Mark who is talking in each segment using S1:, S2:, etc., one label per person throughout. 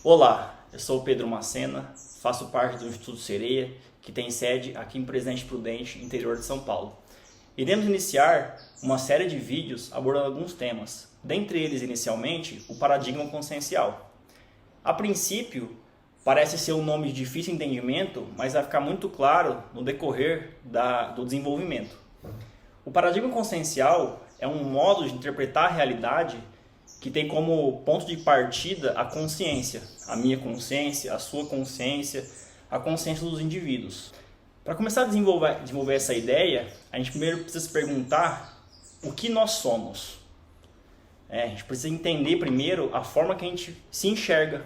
S1: Olá, eu sou o Pedro Macena, faço parte do Instituto Sereia, que tem sede aqui em Presidente Prudente, interior de São Paulo. Iremos iniciar uma série de vídeos abordando alguns temas, dentre eles inicialmente o paradigma consciencial. A princípio, parece ser um nome de difícil entendimento, mas vai ficar muito claro no decorrer do desenvolvimento. O paradigma consciencial é um modo de interpretar a realidade que tem como ponto de partida a consciência, a minha consciência, a sua consciência, a consciência dos indivíduos. Para começar a desenvolver essa ideia, a gente primeiro precisa se perguntar o que nós somos. A gente precisa entender primeiro a forma que a gente se enxerga.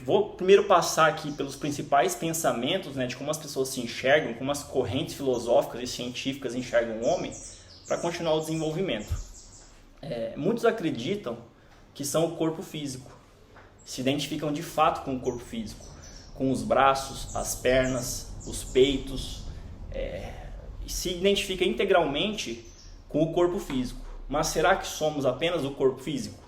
S1: Vou primeiro passar aqui pelos principais pensamentos, de como as pessoas se enxergam, como as correntes filosóficas e científicas enxergam o homem, para continuar o desenvolvimento. Muitos acreditam que são o corpo físico, se identificam de fato com o corpo físico, com os braços, as pernas, os peitos, se identifica integralmente com o corpo físico. Mas será que somos apenas o corpo físico?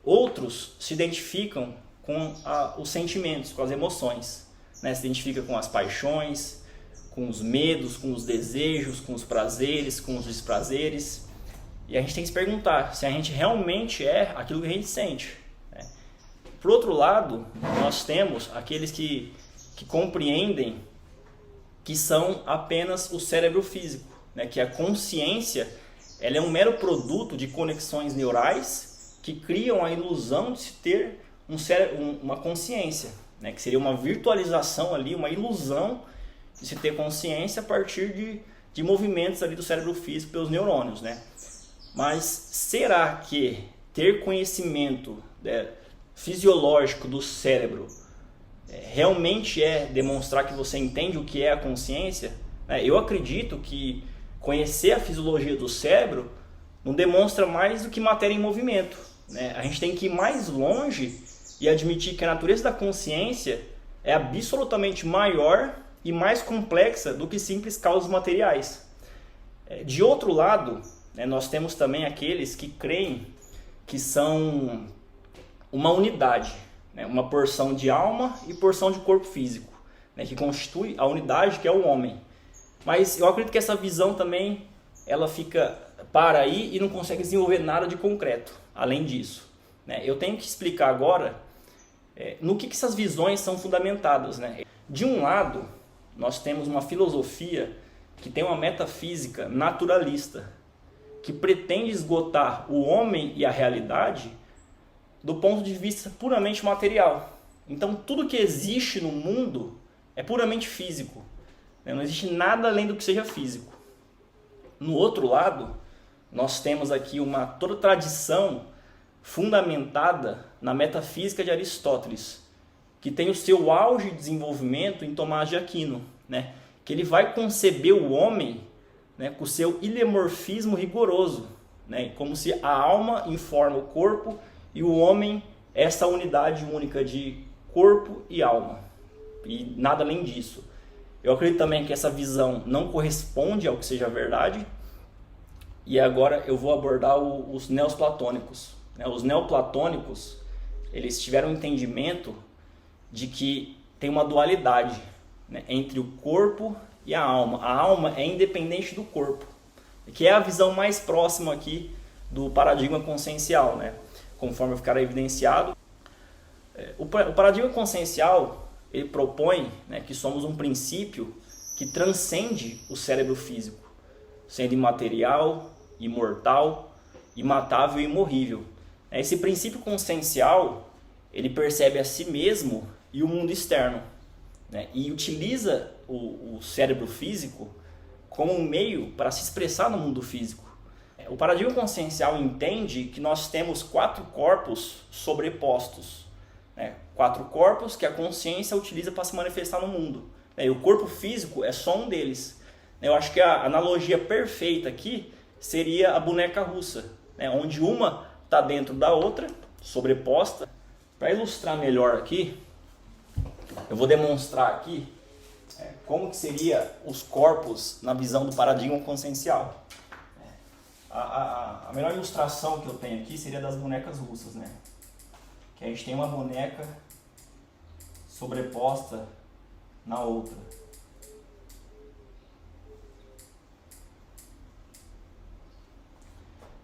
S1: Outros se identificam com os sentimentos, com as emoções, se identifica com as paixões, com os medos, com os desejos, com os prazeres, com os desprazeres. E a gente tem que se perguntar se a gente realmente é aquilo que a gente sente. Por outro lado, nós temos aqueles que compreendem que são apenas o cérebro físico, que a consciência ela é um mero produto de conexões neurais que criam a ilusão de se ter uma consciência, que seria uma virtualização ali, uma ilusão de se ter consciência a partir de movimentos ali do cérebro físico pelos neurônios, Mas será que ter conhecimento fisiológico do cérebro realmente é demonstrar que você entende o que é a consciência? Eu acredito que conhecer a fisiologia do cérebro não demonstra mais do que matéria em movimento. A gente tem que ir mais longe e admitir que a natureza da consciência é absolutamente maior e mais complexa do que simples causas materiais. De outro lado, nós temos também aqueles que creem que são uma unidade, uma porção de alma e porção de corpo físico, que constitui a unidade que é o homem. Mas eu acredito que essa visão também ela para aí e não consegue desenvolver nada de concreto além disso. Eu tenho que explicar agora no que essas visões são fundamentadas. De um lado, nós temos uma filosofia que tem uma metafísica naturalista, que pretende esgotar o homem e a realidade do ponto de vista puramente material. Então tudo que existe no mundo é puramente físico, não existe nada além do que seja físico. No outro lado, nós temos aqui toda tradição fundamentada na metafísica de Aristóteles, que tem o seu auge de desenvolvimento em Tomás de Aquino, que ele vai conceber o homem com o seu ilemorfismo rigoroso, como se a alma informa o corpo e o homem é essa unidade única de corpo e alma, e nada além disso. Eu acredito também que essa visão não corresponde ao que seja verdade, e agora eu vou abordar os neoplatônicos. Os neoplatônicos, eles tiveram um entendimento de que tem uma dualidade entre o corpo e a alma. A alma é independente do corpo, que é a visão mais próxima aqui do paradigma consciencial, conforme ficará evidenciado. O paradigma consciencial ele propõe que somos um princípio que transcende o cérebro físico, sendo imaterial, imortal, imatável e imorrível. Esse princípio consciencial ele percebe a si mesmo e o mundo externo, e utiliza o cérebro físico como um meio para se expressar no mundo físico. O paradigma consciencial entende que nós temos 4 corpos sobrepostos, 4 corpos que a consciência utiliza para se manifestar no mundo, e o corpo físico é só um deles. Eu acho que a analogia perfeita aqui seria a boneca russa, onde uma está dentro da outra, sobreposta. Para ilustrar melhor aqui, eu vou demonstrar aqui como que seria os corpos na visão do paradigma consciencial. A melhor ilustração que eu tenho aqui seria das bonecas russas, que a gente tem uma boneca sobreposta na outra.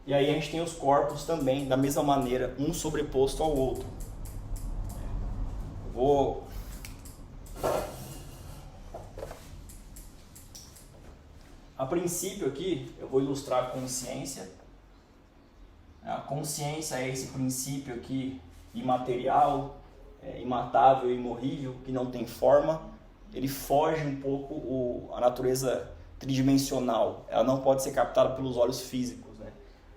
S1: E aí a gente tem os corpos também, da mesma maneira, um sobreposto ao outro. A princípio aqui, eu vou ilustrar a consciência. A consciência é esse princípio aqui imaterial, imatável, imorrível, que não tem forma. Ele foge um pouco a natureza tridimensional. Ela não pode ser captada pelos olhos físicos.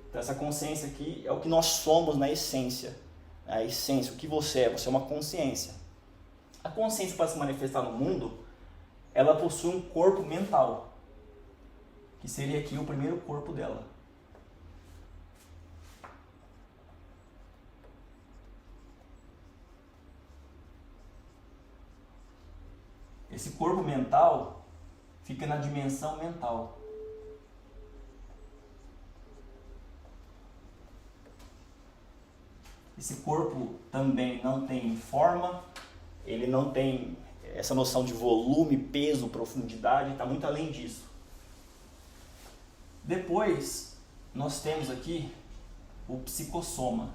S1: Então essa consciência aqui é o que nós somos na essência. A essência, o que você é? Você é uma consciência. A consciência, para se manifestar no mundo, ela possui um corpo mental, que seria aqui o primeiro corpo dela. Esse corpo mental fica na dimensão mental. Esse corpo também não tem forma, ele não tem essa noção de volume, peso, profundidade, está muito além disso. Depois, nós temos aqui o psicossoma,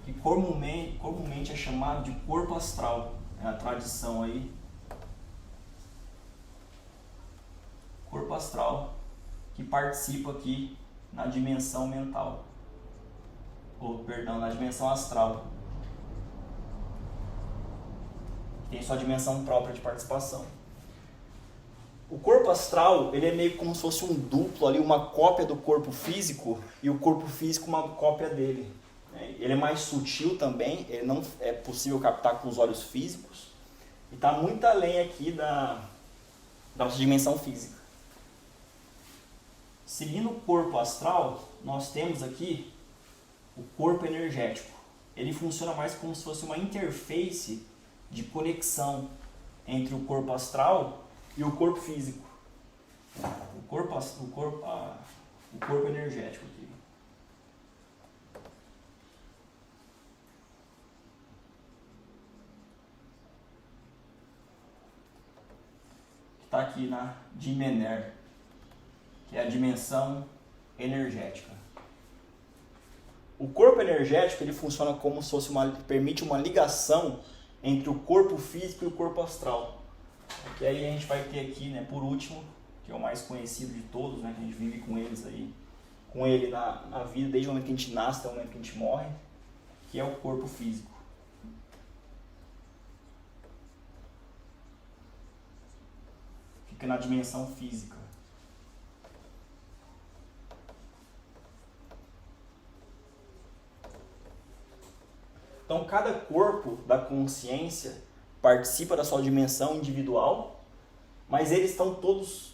S1: que comumente é chamado de corpo astral. É a tradição aí. Corpo astral, que participa aqui na dimensão mental. Na dimensão astral. Tem sua dimensão própria de participação. O corpo astral, ele é meio como se fosse um duplo ali, uma cópia do corpo físico, e o corpo físico uma cópia dele. Ele é mais sutil também, ele não é possível captar com os olhos físicos, e está muito além aqui da nossa dimensão física. Seguindo o corpo astral, nós temos aqui o corpo energético. Ele funciona mais como se fosse uma interface de conexão entre o corpo astral e o corpo físico. O corpo energético aqui. Que está aqui na Dimener, que é a dimensão energética. O corpo energético, ele funciona como se fosse permite uma ligação entre o corpo físico e o corpo astral. Que aí a gente vai ter aqui, por último, que é o mais conhecido de todos, que a gente vive com eles aí, com ele na vida, desde o momento que a gente nasce até o momento que a gente morre, que é o corpo físico. Fica na dimensão física. Então, cada corpo da consciência participa da sua dimensão individual, mas eles estão todos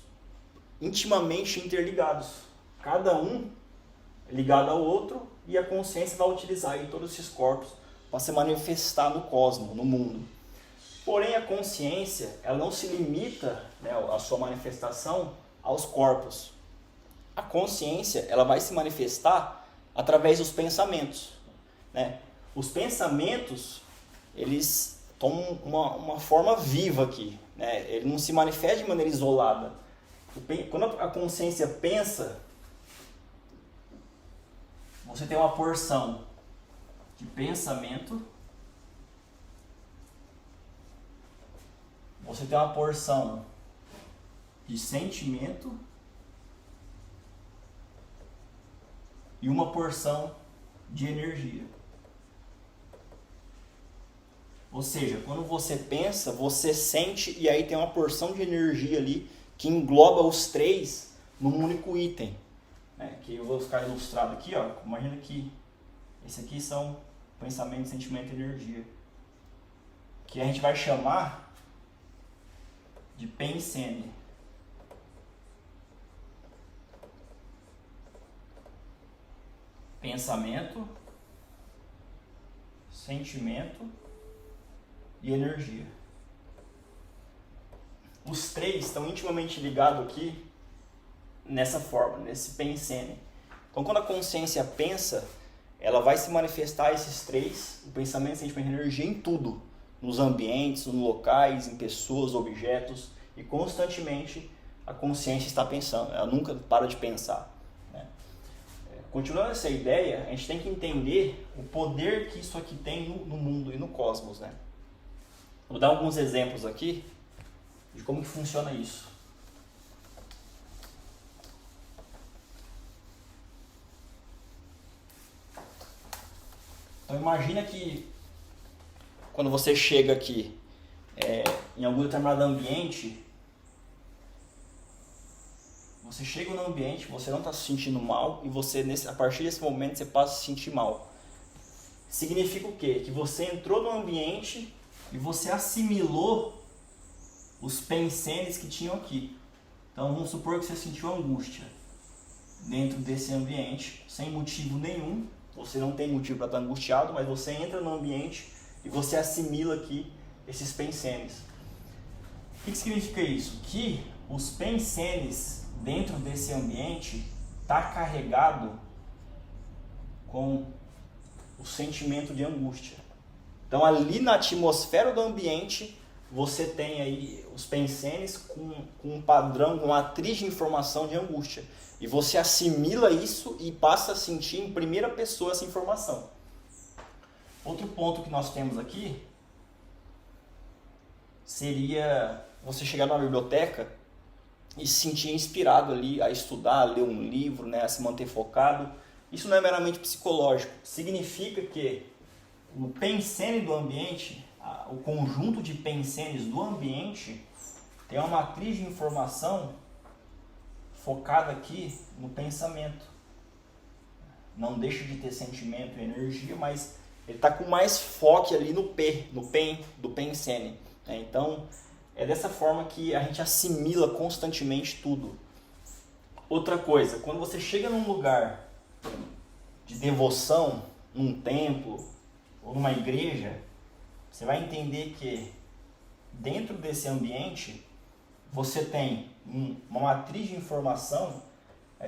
S1: intimamente interligados. Cada um ligado ao outro, e a consciência vai utilizar aí todos esses corpos para se manifestar no cosmos, no mundo. Porém, a consciência, ela não se limita, a sua manifestação aos corpos. A consciência, ela vai se manifestar através dos pensamentos, Os pensamentos, eles tomam uma forma viva aqui, Ele não se manifesta de maneira isolada. Quando a consciência pensa, você tem uma porção de pensamento, você tem uma porção de sentimento e uma porção de energia. Ou seja, quando você pensa, você sente, e aí tem uma porção de energia ali que engloba os três num único item. Que eu vou ficar ilustrado aqui, imagina que esse aqui são pensamento, sentimento e energia. Que a gente vai chamar de pensene. Pensamento, sentimento e energia. Os três estão intimamente ligados aqui nessa forma, nesse pensene. Então, quando a consciência pensa, ela vai se manifestar esses três, o pensamento, sentimento e energia, em tudo. Nos ambientes, nos locais, em pessoas, objetos, e constantemente a consciência está pensando, ela nunca para de pensar, né? Continuando essa ideia, a gente tem que entender o poder que isso aqui tem no mundo e no cosmos, né? Vou dar alguns exemplos aqui de como que funciona isso. Então imagina que quando você chega aqui em algum determinado ambiente, você chega no ambiente, você não está se sentindo mal e você, a partir desse momento, você passa a se sentir mal. Significa o quê? Que você entrou no ambiente e você assimilou os pensenes que tinham aqui. Então vamos supor que você sentiu angústia dentro desse ambiente, sem motivo nenhum. Você não tem motivo para estar angustiado, mas você entra no ambiente e você assimila aqui esses pensenes. O que significa isso? Que os pensenes dentro desse ambiente está carregado com o sentimento de angústia. Então ali na atmosfera do ambiente você tem aí os pensenes com um padrão, uma matriz de informação de angústia. E você assimila isso e passa a sentir em primeira pessoa essa informação. Outro ponto que nós temos aqui seria você chegar numa biblioteca e se sentir inspirado ali a estudar, a ler um livro, né, a se manter focado. Isso não é meramente psicológico. Significa que o pensene do ambiente, o conjunto de pensenes do ambiente, tem uma matriz de informação focada aqui no pensamento. Não deixa de ter sentimento e energia, mas ele está com mais foco ali no pen do pensene. Então, é dessa forma que a gente assimila constantemente tudo. Outra coisa, quando você chega num lugar de devoção, num templo ou numa igreja, você vai entender que dentro desse ambiente você tem uma matriz de informação,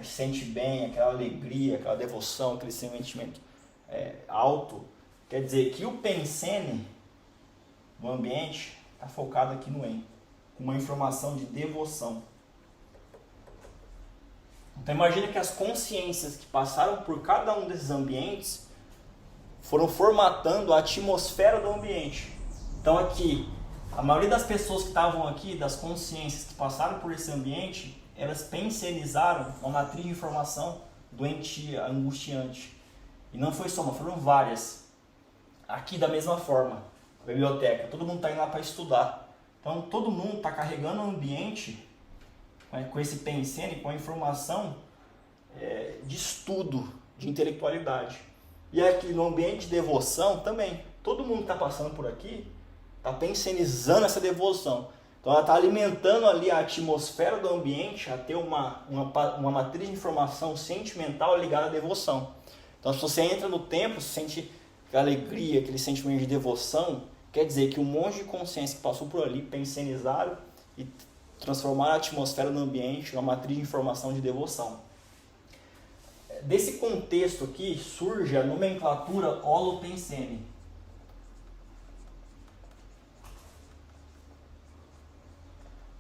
S1: se sente bem, aquela alegria, aquela devoção, aquele sentimento alto. Quer dizer que o pensene no ambiente está focado aqui no em, com uma informação de devoção. Então imagina que as consciências que passaram por cada um desses ambientes foram formatando a atmosfera do ambiente. Então aqui, a maioria das pessoas que estavam aqui, das consciências que passaram por esse ambiente, elas pensenizaram uma matriz de informação doentia, angustiante. E não foi só uma, foram várias. Aqui da mesma forma, a biblioteca, todo mundo está indo lá para estudar. Então todo mundo está carregando o ambiente com esse pensene, com a informação de estudo, de intelectualidade. E aqui no ambiente de devoção também, todo mundo que está passando por aqui está pensenizando essa devoção. Então ela está alimentando ali a atmosfera do ambiente a ter uma matriz de informação sentimental ligada à devoção. Então se você entra no templo, você sente aquela alegria, aquele sentimento de devoção, quer dizer que um monte de consciência que passou por ali pensenizaram e transformaram a atmosfera do ambiente numa matriz de informação de devoção. Desse contexto aqui surge a nomenclatura holopensene.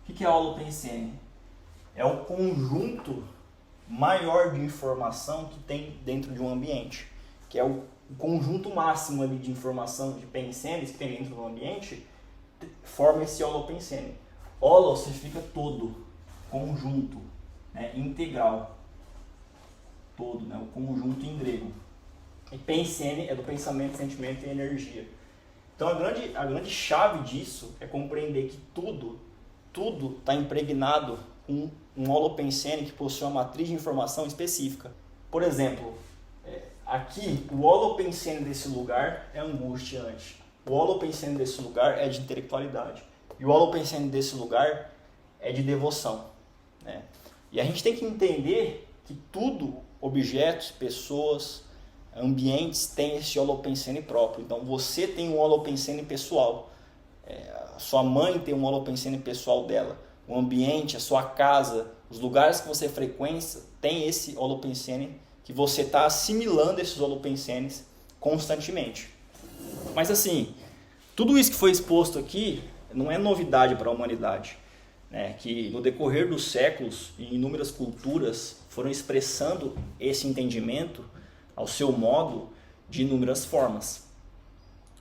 S1: O que é holopensene? É o conjunto maior de informação que tem dentro de um ambiente, que é o conjunto máximo ali de informação de pensenes que tem dentro do ambiente, forma esse holopensene. Holo significa todo, conjunto, né, integral, todo, né, o conjunto em grego. E pensene é do pensamento, sentimento e energia. Então a grande chave disso é compreender que tudo está impregnado com um holopensene que possui uma matriz de informação específica. Por exemplo, aqui o holopensene desse lugar é angustiante. O holopensene desse lugar é de intelectualidade. E o holopensene desse lugar é de devoção, né? E a gente tem que entender que tudo, objetos, pessoas, ambientes, tem esse holopensene próprio. Então você tem um holopensene pessoal. A sua mãe tem um holopensene pessoal dela. O ambiente, a sua casa, os lugares que você frequenta, tem esse holopensene que você está assimilando esses holopensenes constantemente. Mas assim, tudo isso que foi exposto aqui não é novidade para a humanidade, né? Que no decorrer dos séculos, em inúmeras culturas foram expressando esse entendimento ao seu modo de inúmeras formas.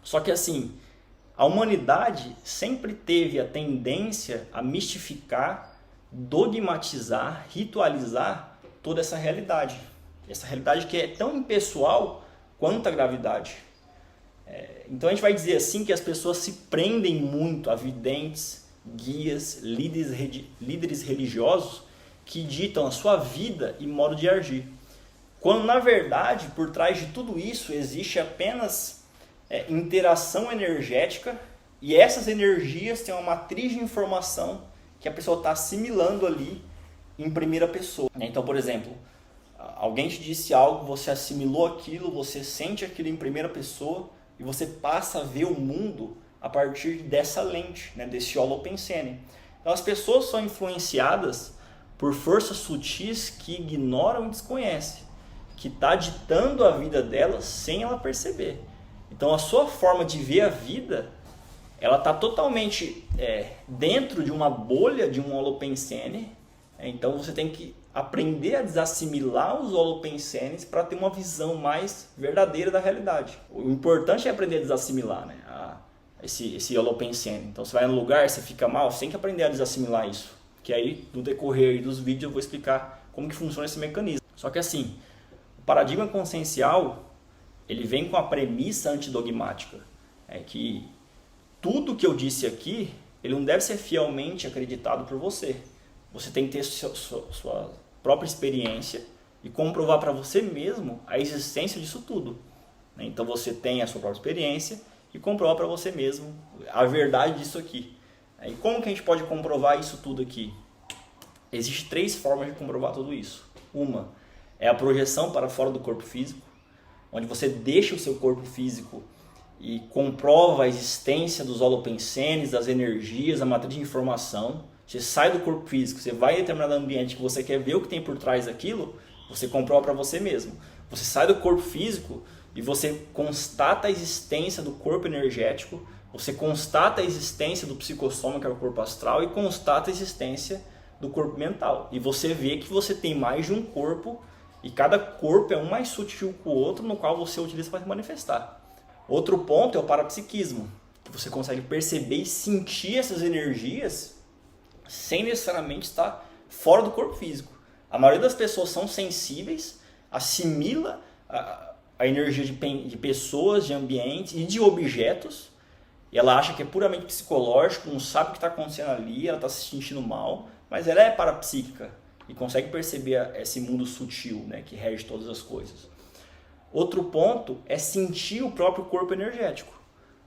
S1: Só que assim, a humanidade sempre teve a tendência a mistificar, dogmatizar, ritualizar toda essa realidade. Essa realidade que é tão impessoal quanto a gravidade. Então a gente vai dizer assim que as pessoas se prendem muito a videntes, guias, líderes religiosos que ditam a sua vida e modo de agir. Quando na verdade, por trás de tudo isso, existe apenas interação energética, e essas energias têm uma matriz de informação que a pessoa está assimilando ali em primeira pessoa. Então, por exemplo, alguém te disse algo, você assimilou aquilo, você sente aquilo em primeira pessoa e você passa a ver o mundo a partir dessa lente, né, desse holopensene. Então as pessoas são influenciadas por forças sutis que ignoram e desconhecem, que está ditando a vida delas sem ela perceber. Então a sua forma de ver a vida, ela está totalmente dentro de uma bolha de um holopensene. Então você tem que aprender a desassimilar os holopensenes para ter uma visão mais verdadeira da realidade. O importante é aprender a desassimilar, né, esse holopensene. Então você vai num lugar, você fica mal, você tem que aprender a desassimilar isso. Que aí no decorrer dos vídeos eu vou explicar como que funciona esse mecanismo. Só que assim, o paradigma consciencial, ele vem com a premissa antidogmática, que tudo que eu disse aqui, ele não deve ser fielmente acreditado por você. Você tem que ter sua própria experiência e comprovar para você mesmo a existência disso tudo. Então você tem a sua própria experiência e comprova para você mesmo a verdade disso aqui. E como que a gente pode comprovar isso tudo aqui? Existem 3 formas de comprovar tudo isso. Uma é a projeção para fora do corpo físico, onde você deixa o seu corpo físico e comprova a existência dos holopensenes, das energias, a matriz de informação. Você sai do corpo físico, você vai em determinado ambiente que você quer ver o que tem por trás daquilo, você comprova para você mesmo. Você sai do corpo físico e você constata a existência do corpo energético, você constata a existência do psicossoma, que é o corpo astral, e constata a existência do corpo mental. E você vê que você tem mais de um corpo, e cada corpo é um mais sutil que o outro, no qual você utiliza para se manifestar. Outro ponto é o parapsiquismo, que você consegue perceber e sentir essas energias sem necessariamente estar fora do corpo físico. A maioria das pessoas são sensíveis, assimila a energia de pessoas, de ambientes e de objetos, e ela acha que é puramente psicológico, não sabe o que está acontecendo ali, ela está se sentindo mal, mas ela é parapsíquica e consegue perceber esse mundo sutil, né, que rege todas as coisas. Outro ponto é sentir o próprio corpo energético,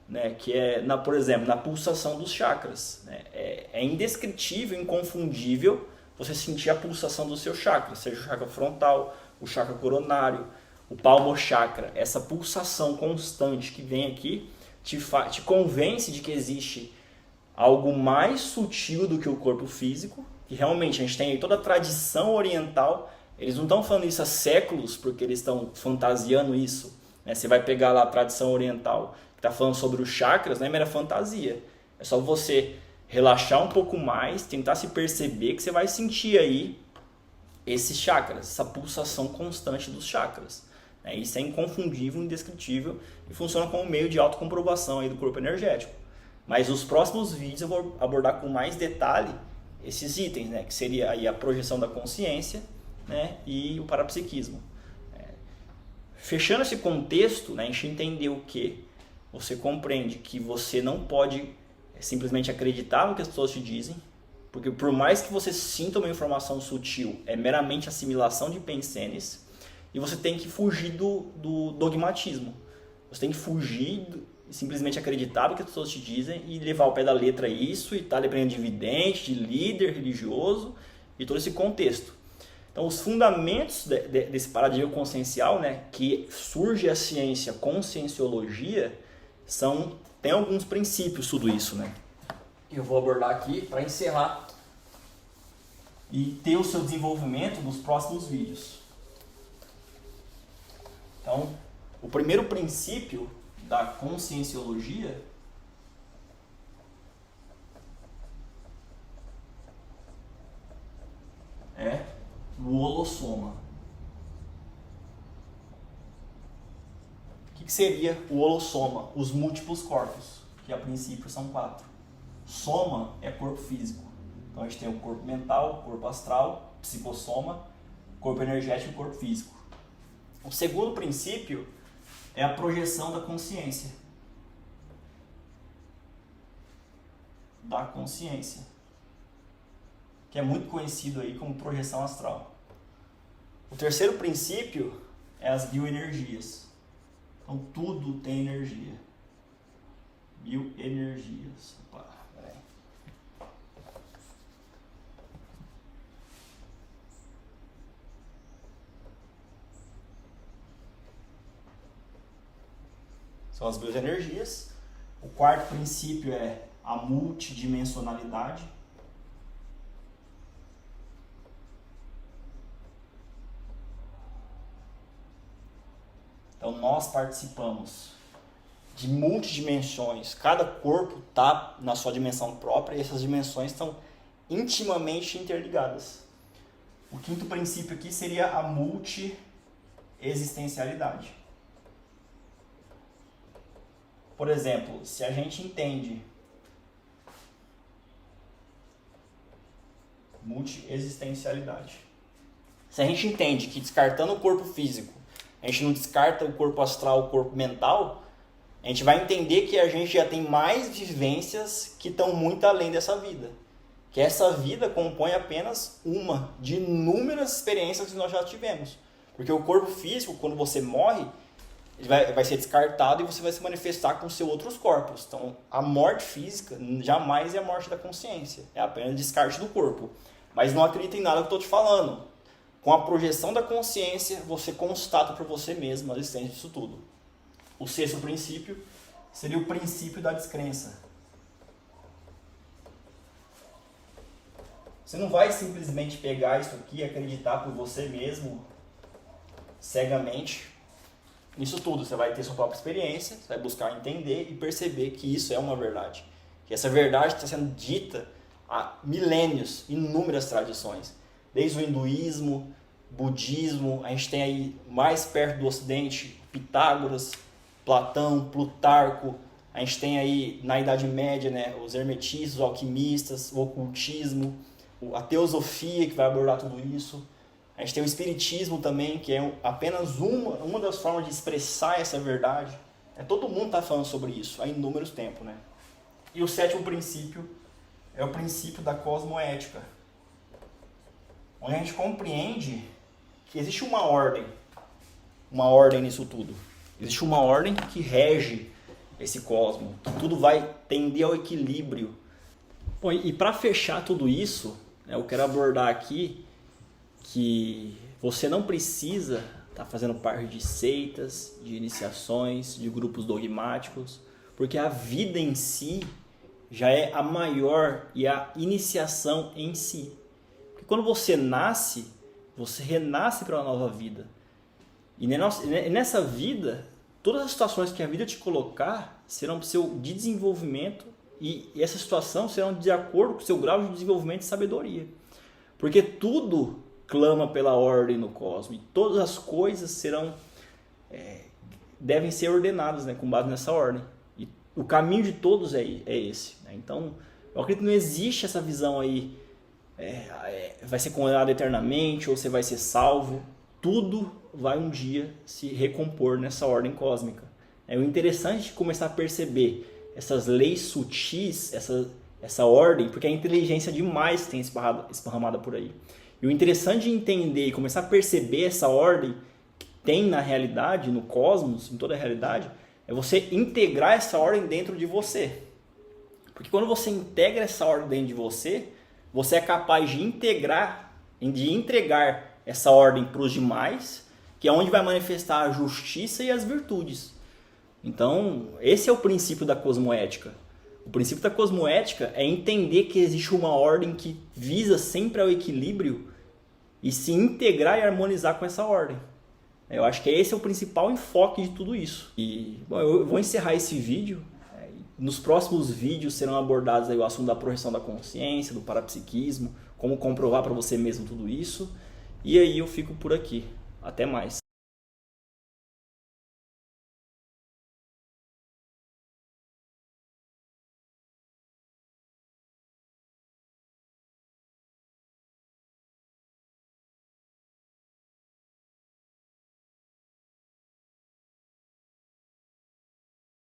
S1: né, que é, por exemplo, na pulsação dos chakras. Né, é indescritível, inconfundível você sentir a pulsação do seu chakra, seja o chakra frontal, o chakra coronário, o palmo chakra. Essa pulsação constante que vem aqui te convence de que existe algo mais sutil do que o corpo físico, que realmente a gente tem aí toda a tradição oriental. Eles não estão falando isso há séculos porque eles estão fantasiando isso. Né? Você vai pegar lá a tradição oriental que está falando sobre os chakras, não é mera fantasia. É só você relaxar um pouco mais, tentar se perceber que você vai sentir aí esses chakras, essa pulsação constante dos chakras. Isso é inconfundível, indescritível e funciona como meio de autocomprovação aí do corpo energético. Mas nos próximos vídeos eu vou abordar com mais detalhe esses itens, né? Que seria aí a projeção da consciência, né? E o parapsiquismo. Fechando esse contexto, né? A gente entendeu que você compreende que você não pode simplesmente acreditar no que as pessoas te dizem, porque por mais que você sinta uma informação sutil, é meramente assimilação de pensenes. E você tem que fugir do dogmatismo. Você tem que fugir e simplesmente acreditar no que as pessoas te dizem e levar ao pé da letra isso e estar dependendo de vidente, de líder religioso e todo esse contexto. Então, os fundamentos desse paradigma consciencial, né, que surge a ciência conscienciologia, tem alguns princípios tudo isso, né? Eu vou abordar aqui para encerrar e ter o seu desenvolvimento nos próximos vídeos. Então, o primeiro princípio da conscienciologia é o holossoma. O que seria o holossoma? Os múltiplos corpos, que a princípio são 4. Soma é corpo físico. Então a gente tem o corpo mental, corpo astral, psicossoma, corpo energético e corpo físico. O segundo princípio é a projeção da consciência. Da consciência. Que é muito conhecido aí como projeção astral. O terceiro princípio é as bioenergias. Então tudo tem energia. Bioenergias. Opa, peraí. São as bioenergias. O quarto princípio é a multidimensionalidade. Então nós participamos de multidimensões. Cada corpo está na sua dimensão própria e essas dimensões estão intimamente interligadas. O quinto princípio aqui seria a multiexistencialidade. Por exemplo, se a gente entende multiexistencialidade, se a gente entende que descartando o corpo físico, a gente não descarta o corpo astral, o corpo mental, a gente vai entender que a gente já tem mais vivências que estão muito além dessa vida. Que essa vida compõe apenas uma de inúmeras experiências que nós já tivemos. Porque o corpo físico, quando você morre, ele vai ser descartado e você vai se manifestar com seus outros corpos. Então, a morte física jamais é a morte da consciência. É apenas descarte do corpo. Mas não acredita em nada que eu estou te falando. Com a projeção da consciência, você constata por você mesmo a existência disso tudo. O sexto princípio seria o princípio da descrença. Você não vai simplesmente pegar isso aqui e acreditar por você mesmo, cegamente, nisso tudo. Você vai ter sua própria experiência, você vai buscar entender e perceber que isso é uma verdade. Que essa verdade está sendo dita há milênios, inúmeras tradições. Desde o hinduísmo, budismo, a gente tem aí mais perto do ocidente Pitágoras, Platão, Plutarco, a gente tem aí na Idade Média, né, os hermetistas, os alquimistas, o ocultismo, a teosofia que vai abordar tudo isso. A gente tem o espiritismo também, que é apenas uma das formas de expressar essa verdade. Todo mundo está falando sobre isso há inúmeros tempos, né? E o sétimo princípio é o princípio da cosmoética, onde a gente compreende que existe uma ordem nisso tudo. Existe uma ordem que rege esse cosmos, que tudo vai tender ao equilíbrio. Bom, e para fechar tudo isso, eu quero abordar aqui que você não precisa estar fazendo parte de seitas, de iniciações, de grupos dogmáticos, porque a vida em si já é a maior e a iniciação em si. Porque quando você nasce, você renasce para uma nova vida. E nessa vida, todas as situações que a vida te colocar serão de desenvolvimento e essas situações serão de acordo com o seu grau de desenvolvimento e sabedoria. Porque tudo clama pela ordem no cosmos e todas as coisas devem ser ordenadas, né, com base nessa ordem. E o caminho de todos é esse. Né? Então, eu acredito que não existe essa visão aí, vai ser condenado eternamente ou você vai ser salvo. Tudo vai um dia se recompor nessa ordem cósmica. O interessante é começar a perceber essas leis sutis, essa ordem, porque é a inteligência demais que tem esparramada por aí. E o interessante de entender e começar a perceber essa ordem que tem na realidade, no cosmos, em toda a realidade, é você integrar essa ordem dentro de você. Porque quando você integra essa ordem dentro de você, você é capaz de entregar essa ordem para os demais, que é onde vai manifestar a justiça e as virtudes. Então, esse é o princípio da cosmoética. O princípio da cosmoética é entender que existe uma ordem que visa sempre ao equilíbrio e se integrar e harmonizar com essa ordem. Eu acho que esse é o principal enfoque de tudo isso. E bom, eu vou encerrar esse vídeo. Nos próximos vídeos serão abordados aí o assunto da projeção da consciência, do parapsiquismo, como comprovar para você mesmo tudo isso. E aí eu fico por aqui. Até mais.